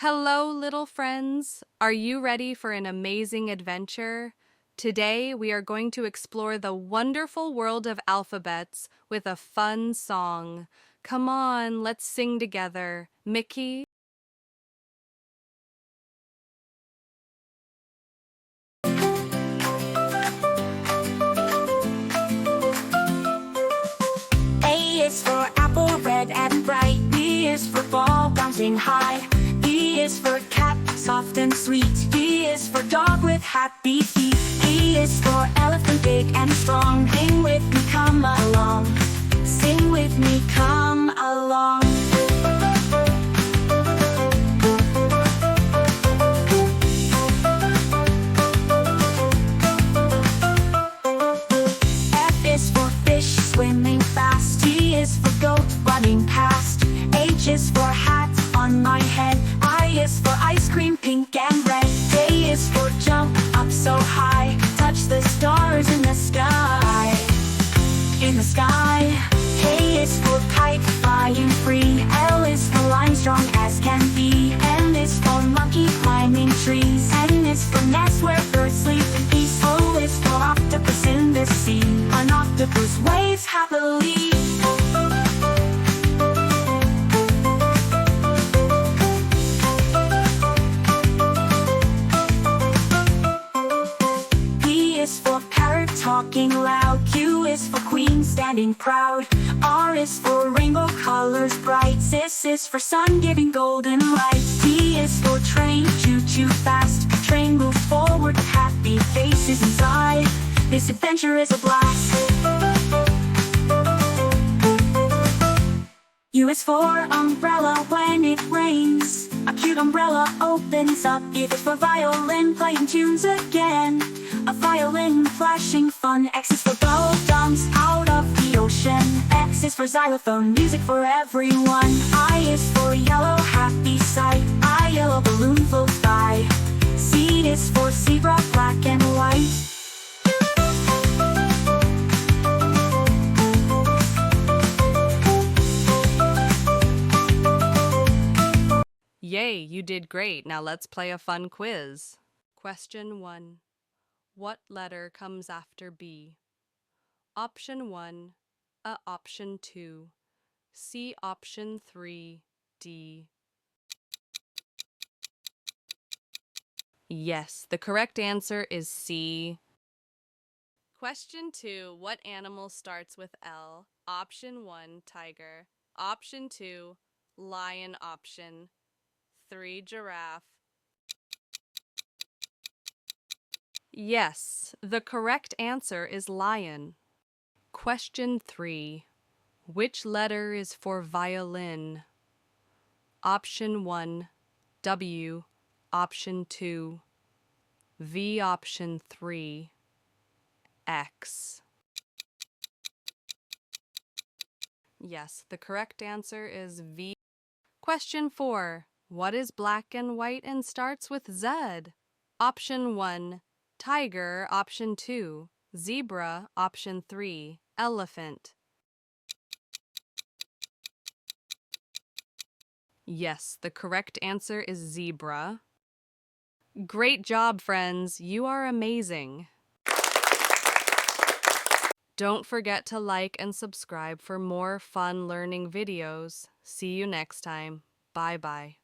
Hello, little friends. Are you ready for an amazing adventure? Today, we are going to explore the wonderful world of alphabets with a fun song. Come on, let's sing together. Mickey? A is for apple, red and bright. B is for ball, bouncing high. E is for cat, soft and sweet. D is for dog with happy feet. E is for elephant, big and strong. Sing with me, come along. Sing with me, come along. F is for fish, swimming fast. G is for goat, running past. H is for hat, on my head. I is for ice cream, pink and red. J is for jump, up so high. Touch the stars in the sky. In the sky. K is for kite, flying free. L is for lion, strong as can be. M is for monkey, climbing trees. N is for nest where birds sleep in peace. O is for octopus in the sea. An octopus waves happily. P is for parrot, talking loud. Q is for queen, standing proud. R is for rainbow colors bright. S is for sun, giving golden light. T is for train, choo-choo fast. Train moves forward, happy faces inside. This adventure is a blast. U is for umbrella when it rains. A cute umbrella opens up. V is for violin, playing tunes again. A violin flashing fun. X is for bubble dumps out of the ocean. X is for xylophone, music for everyone. I is for yellow, happy sight. I yellow balloon floats by. Z is for zebra, black and white. Yay, you did great. Now let's play a fun quiz. Question 1. What letter comes after B? Option 1, A. Option 2, C. Option 3, D. Yes, the correct answer is C. Question 2. What animal starts with L? Option 1, tiger. Option 2, lion. Option 3, giraffe. Yes, the correct answer is lion. Question 3. Which letter is for violin? Option 1, W. Option 2, V. Option 3, X. Yes, the correct answer is V. Question 4. What is black and white and starts with Z? Option 1, tiger. Option 2, zebra. Option 3, elephant. Yes, the correct answer is zebra. Great job, friends. You are amazing. Don't forget to like and subscribe for more fun learning videos. See you next time. Bye-bye.